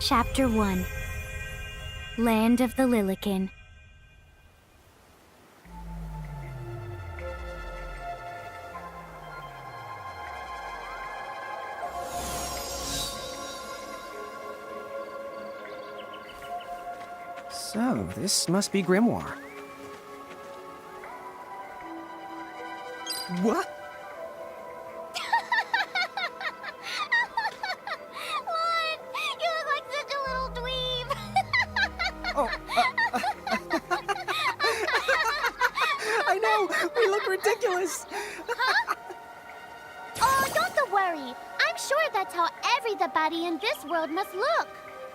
Chapter 1 Land of the Lilican. So, this must be Grimoire. What? Lon, you look like such a little dweeb. Oh, I know! We look ridiculous! Oh, don't worry. I'm sure that's how everybody in this world must look.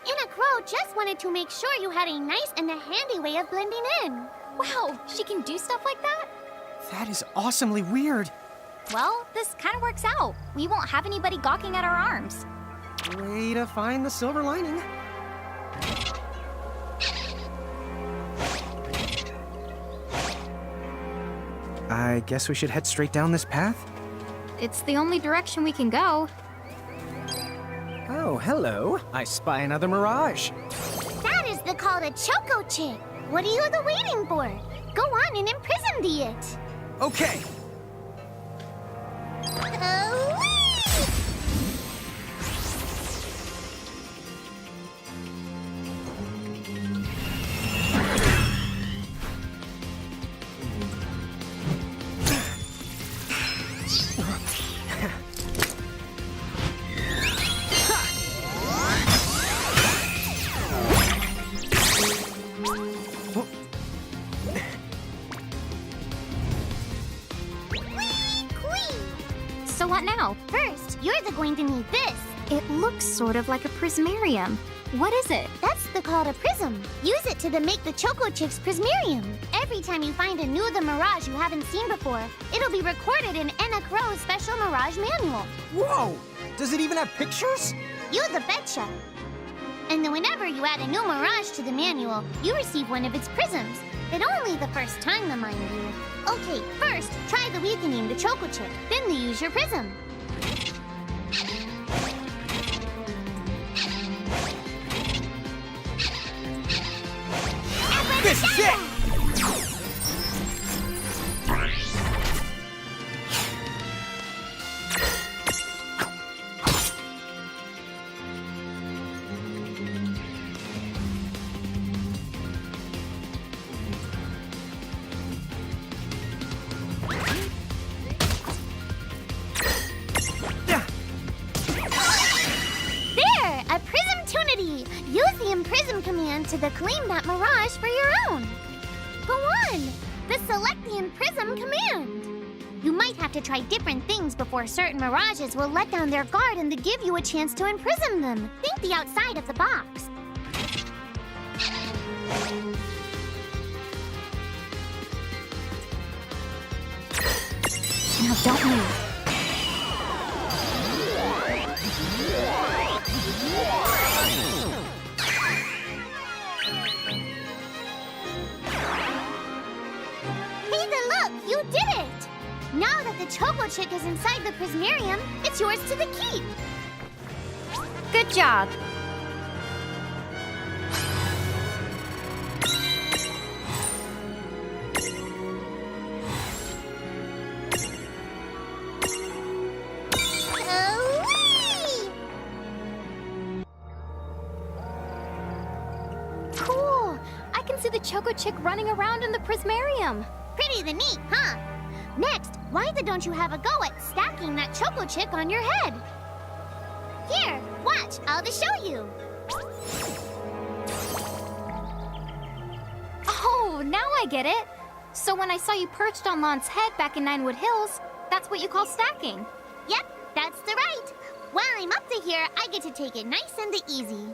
Anna Crow just wanted to make sure you had a nice and a handy way of blending in. Wow, she can do stuff like that? That is awesomely weird. Well, this kind of works out. We won't have anybody gawking at our arms. Way to find the silver lining. I guess we should head straight down this path? It's the only direction we can go. Oh, hello. I spy another mirage. That is the call to Choco Chick. What are you waiting for? Go on and imprison it. Okay. So what now? First, you're going to need this. It looks sort of like a prismarium. What is it? That's the call to Prism. Use it to make the Choco Chick's Prismarium. Every time you find a new the Mirage you haven't seen before, it'll be recorded in Anna Crow's special Mirage manual. Whoa! Does it even have pictures? You the betcha. And then whenever you add a new Mirage to the manual, you receive one of its prisms. But only the first time, mind you. Okay, first, try the weakening the Choco Chick, then use your prism. This is it! Use the Imprism command to claim that Mirage for your own. Go on! The Select the Imprism command. You might have to try different things before certain Mirages will let down their guard and give you a chance to imprison them. Think the outside of the box. Now don't move. You did it! Now that the Choco Chick is inside the Prismarium, it's yours to the keep. Good job. Cool! I can see the Choco Chick running around in the Prismarium. Pretty neat, huh? Next, why don't you have a go at stacking that Choco Chick on your head? Here, watch, I'll just show you. Oh, now I get it. So when I saw you perched on Lon's head back in Ninewood Hills, that's what you call stacking. Yep, that's the right. While I'm up to here, I get to take it nice and easy.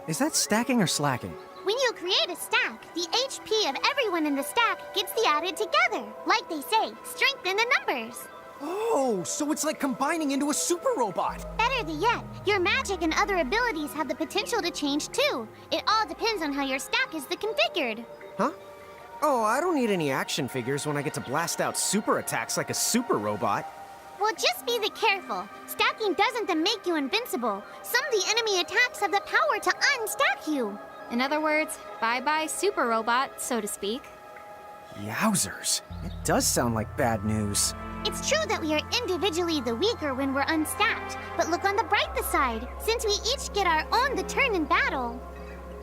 Is that stacking or slacking? When you create a stack, the HP of everyone in the stack gets added together. Like they say, strengthen the numbers. Oh, so it's like combining into a super robot. Better yet, your magic and other abilities have the potential to change too. It all depends on how your stack is configured. Huh? Oh, I don't need any action figures when I get to blast out super attacks like a super robot. Well, just be careful. Stacking doesn't make you invincible. Some of the enemy attacks have the power to unstack you. In other words, bye-bye super robot, so to speak. Yowzers. It does sound like bad news. It's true that we are individually the weaker when we're unstacked, but look on the brighter side. Since we each get our own turn in battle,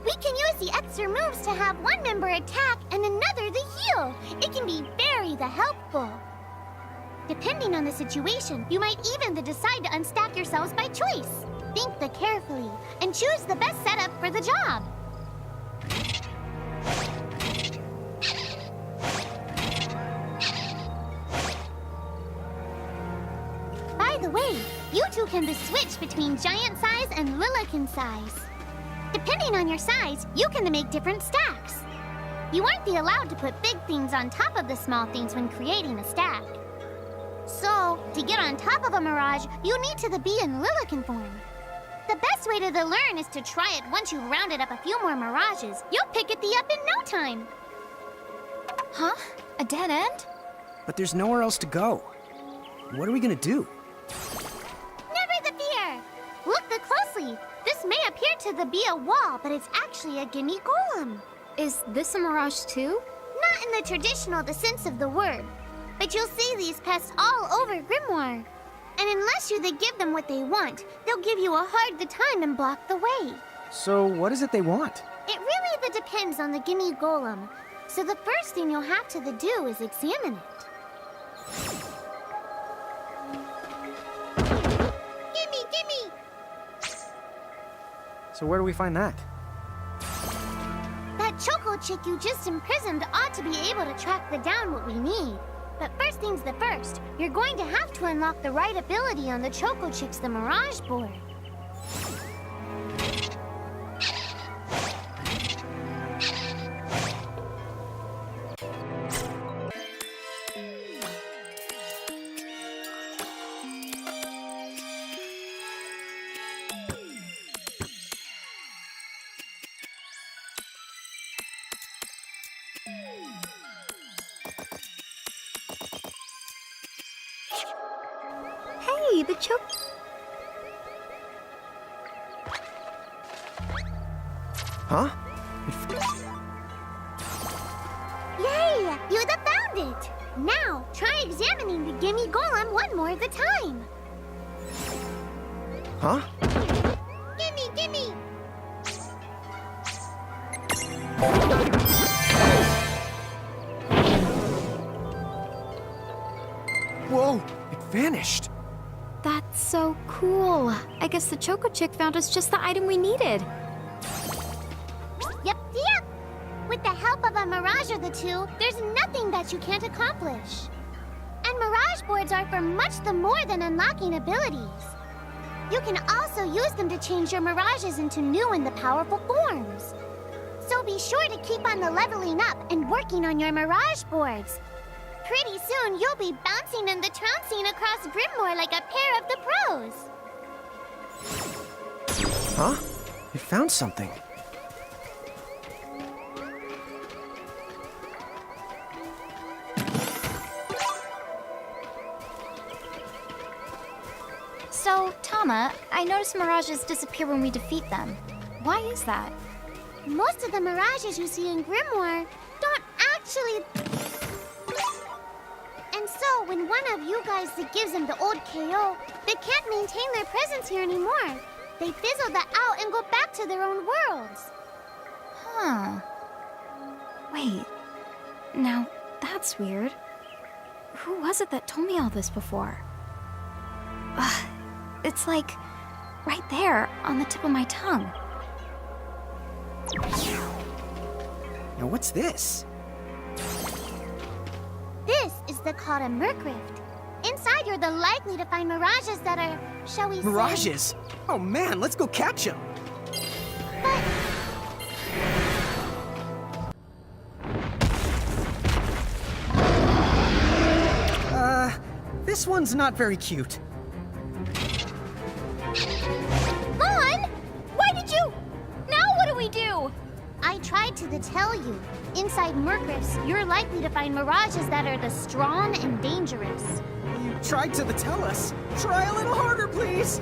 we can use the extra moves to have one member attack and another the heal. It can be very helpful. Depending on the situation, you might even decide to unstack yourselves by choice. Think carefully and choose the best setup for the job. By the way, you two can switch between giant size and Lilican size. Depending on your size, you can make different stacks. You aren't allowed to put big things on top of the small things when creating a stack. So, to get on top of a mirage, you need to be in Lilican form. The best way to learn is to try it once you've rounded up a few more mirages. You'll pick it up in no time. Huh? A dead end? But there's nowhere else to go. What are we gonna do? Never the fear! Look closely. This may appear to be a wall, but it's actually a gimme golem. Is this a mirage too? Not in the traditional sense of the word. But you'll see these pests all over Grimoire. And unless you give them what they want, they'll give you a hard time and block the way. So what is it they want? It really depends on the gimme golem. So the first thing you'll have to do is examine it. Gimme! So where do we find that? That choco chick you just imprisoned ought to be able to track down what we need. But first things first, you're going to have to unlock the right ability on the Choco Chick's Mirage board. Hey, the choke. Huh? Yay! You found it! Now, try examining the gimme golem one more time. Huh? Gimme! Whoa! It vanished! That's so cool. I guess the Choco Chick found us just the item we needed. Yep. With the help of a mirage or two, there's nothing that you can't accomplish. And mirage boards are for much more than unlocking abilities. You can also use them to change your mirages into new and powerful forms. So be sure to keep on leveling up and working on your mirage boards. Pretty soon, you'll be bouncing and trouncing across Grimoire like a pair of the pros. Huh? It found something. So, Tama, I noticed mirages disappear when we defeat them. Why is that? Most of the mirages you see in Grimoire don't actually... And so, when one of you guys gives them the old KO, they can't maintain their presence here anymore. They fizzle out and go back to their own worlds. Huh. Wait. Now, that's weird. Who was it that told me all this before? It's like right there on the tip of my tongue. Now what's this? This is called a Mercrift. Inside, you're likely to find mirages that are, shall we say... Mirages? Oh man, let's go catch them! But... This one's not very cute. Lon! Why did you... Now what do we do? I tried to tell you. Inside Mercrifts, you're likely to find mirages that are strong and dangerous. You tried to tell us. Try a little harder, please.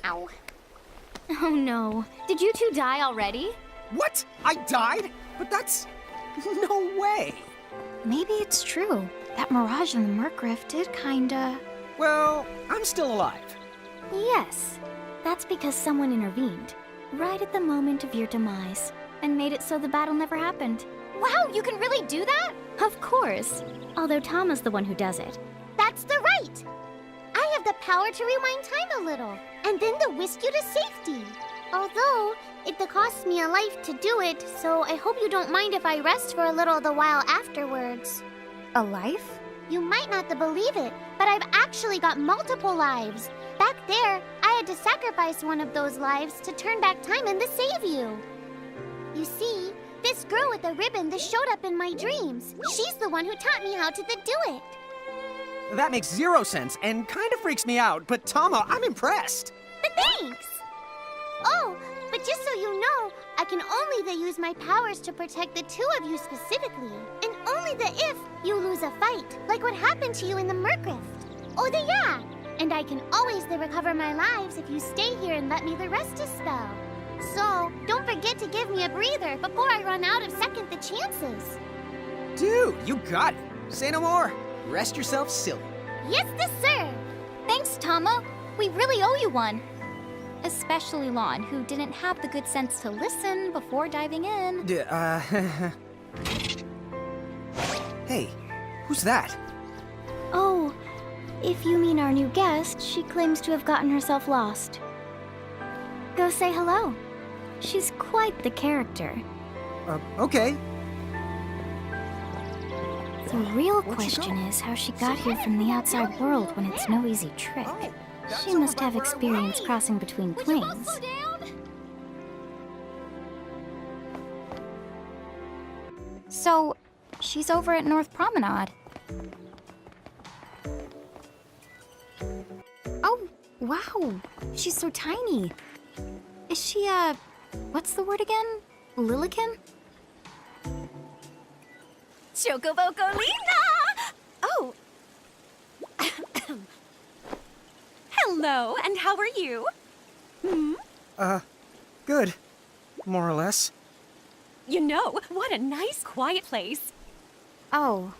Ow. Oh no. Did you two die already? What? I died? But that's... no way. Maybe it's true. That mirage in the Merc Rift did kinda... Well, I'm still alive. Yes. That's because someone intervened. Right at the moment of your demise. And made it so the battle never happened. Wow, you can really do that? Of course. Although Tama's the one who does it. That's the right. I have the power to rewind time a little, and then to whisk you to safety. Although, it costs me a life to do it, so I hope you don't mind if I rest for a little the while afterwards. A life? You might not believe it, but I've actually got multiple lives. Back there, I had to sacrifice one of those lives to turn back time and to save you. You see, this girl with the ribbon that showed up in my dreams, she's the one who taught me how to do it. That makes 0 sense and kind of freaks me out, but Tama, I'm impressed. Thanks! Oh, but just so you know, I can only use my powers to protect the two of you specifically. And only if you lose a fight, like what happened to you in the Merc Rift. Oh, yeah! And I can always recover my lives if you stay here and let me rest a spell. So, don't forget to give me a breather before I run out of second the chances. Dude, you got it. Say no more. Rest yourself silly. Yes, sir. Thanks, Tama. We really owe you one. Especially Lon, who didn't have the good sense to listen before diving in. Hey, who's that? Oh, if you mean our new guest, she claims to have gotten herself lost. Go say hello. She's quite the character. Okay. The real Where'd she question go? is how she got here from the outside world when it's no easy trick. Oh, that's She over must by have where it experience was. crossing between planes. So, she's over at North Promenade. Oh, wow. She's so tiny. Is she, what's the word again? Lilican? Chocobocolina! Oh. Hello, and how are you? Good. More or less. You know, what a nice, quiet place. Oh,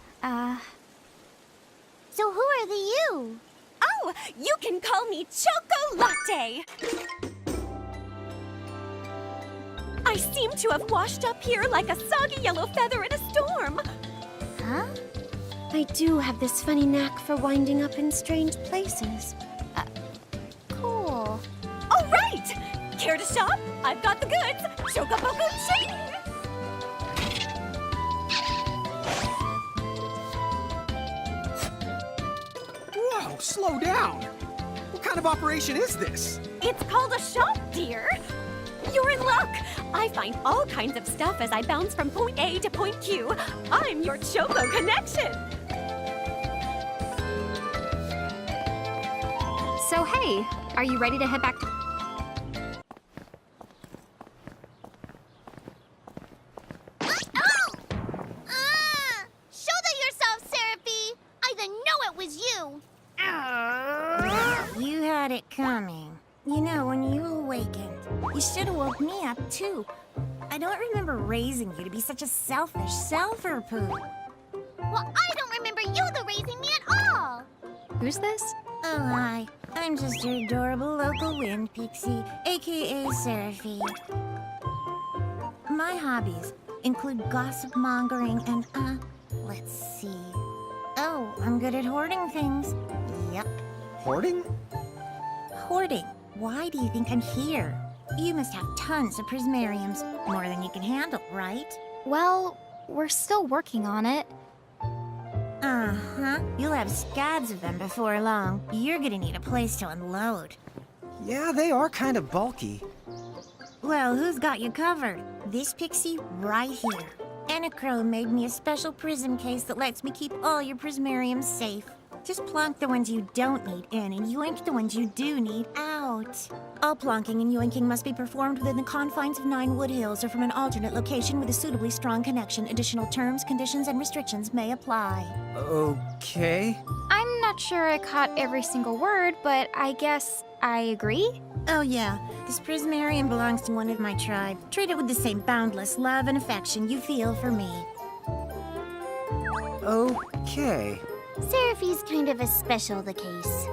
So who are the you? Oh, you can call me Chocolate. I seem to have washed up here like a soggy yellow feather in a storm. Huh? I do have this funny knack for winding up in strange places. Cool. All right! Care to shop? I've got the goods. Chocoboco Ching! Whoa, slow down. What kind of operation is this? It's called a shop, dear. You're in luck. I find all kinds of stuff as I bounce from point A to point Q. I'm your Choco connection. so hey, are you ready to head back to... Shoulder yourself, Seraphie! I didn't know it was you! You had it coming. You know, when you awakened, you should have woke me up, too. I don't remember raising you to be such a selfish self-poo. Well, I don't remember you raising me at all! Who's this? Oh, hi. I'm just your adorable local wind pixie, aka Seraphie. My hobbies include gossip mongering and, let's see. Oh, I'm good at hoarding things. Yep. Hoarding? Hoarding. Why do you think I'm here? You must have tons of prismariums, more than you can handle, right? Well, we're still working on it. Uh-huh. You'll have scads of them before long. You're gonna need a place to unload. Yeah, they are kind of bulky. Well, who's got you covered? This pixie right here. Anacro made me a special prism case that lets me keep all your prismariums safe. Just plonk the ones you don't need in and yoink the ones you do need out. All plonking and yoinking must be performed within the confines of 9 Wood Hills or from an alternate location with a suitably strong connection. Additional terms, conditions, and restrictions may apply. Okay. I'm not sure I caught every single word, but I guess I agree. Oh yeah, this prismarium belongs to one of my tribe. Treat it with the same boundless love and affection you feel for me. Okay. Seraphi's kind of a special the case.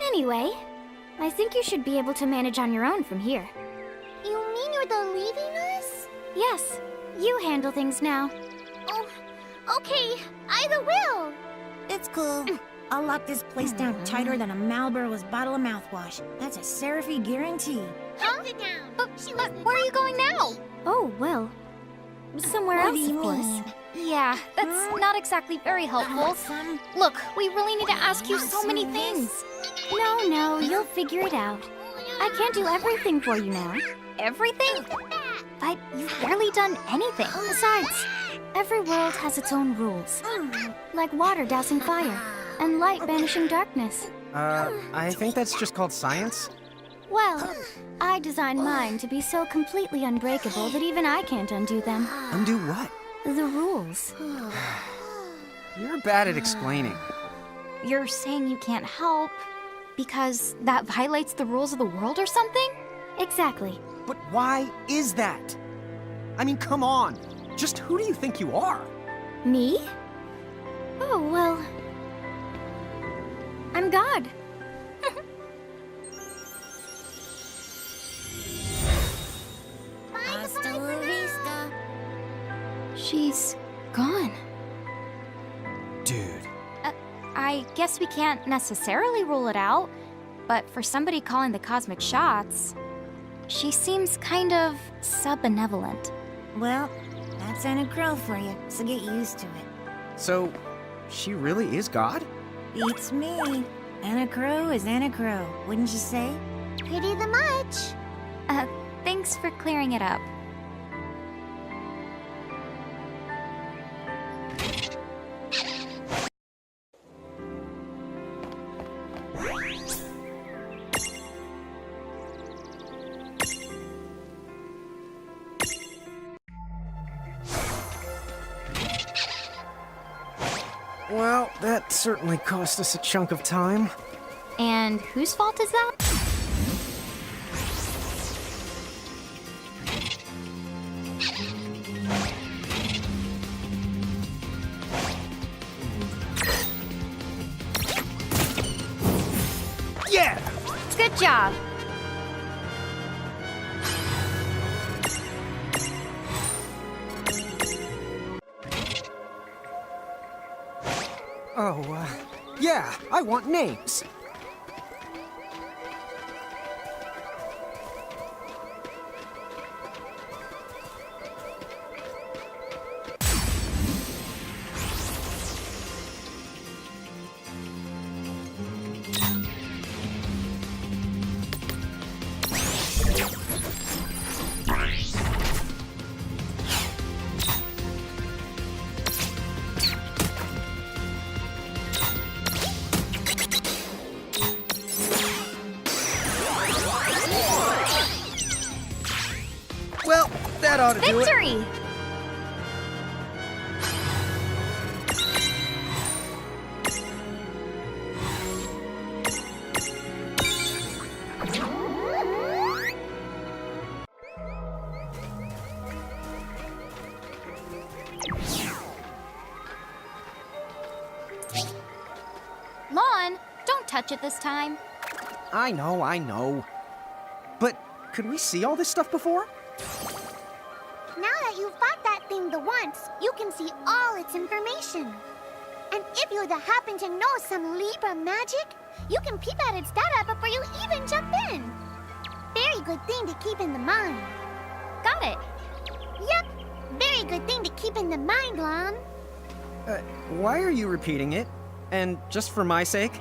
Anyway, I think you should be able to manage on your own from here. You mean you're the leaving us? Yes, you handle things now. Oh, okay. Either will. It's cool. I'll lock this place down tighter than a Marlboro's bottle of mouthwash. That's a Seraphy guarantee. Huh? Down. But where are you going now? Oh, well, somewhere What else, do you of course. mean? Yeah, that's not exactly very helpful. Some... Look, we really need to ask you so many some of this? things. No, you'll figure it out. I can't do everything for you now. Everything? But you've barely done anything. Besides, every world has its own rules. Like water dousing fire, and light banishing darkness. I think that's just called science. Well, I designed mine to be so completely unbreakable that even I can't undo them. Undo what? The rules. You're bad at explaining. You're saying you can't help because that violates the rules of the world or something? Exactly. But why is that? I mean, come on. Just who do you think you are? Me? Oh, well, I'm God. Hasta la vista. She's gone. Dude. I guess we can't necessarily rule it out, but for somebody calling the cosmic shots, she seems kind of sub-benevolent. Well, that's Anacro for you, so get used to it. So, she really is God? Beats me. Anacro is Anacro, wouldn't you say? Pretty the much. Thanks for clearing it up. Well, that certainly cost us a chunk of time. And whose fault is that? Yeah! Good job. Oh, yeah, I want names. Well, that ought to do it. Victory! Lon, don't touch it this time. I know. But could we see all this stuff before? Now that you've fought that thing the once, you can see all its information. And if you happen to know some Libra magic, you can peep at its data before you even jump in. Very good thing to keep in the mind. Got it. Yep, very good thing to keep in the mind, Lon. Why are you repeating it? And just for my sake?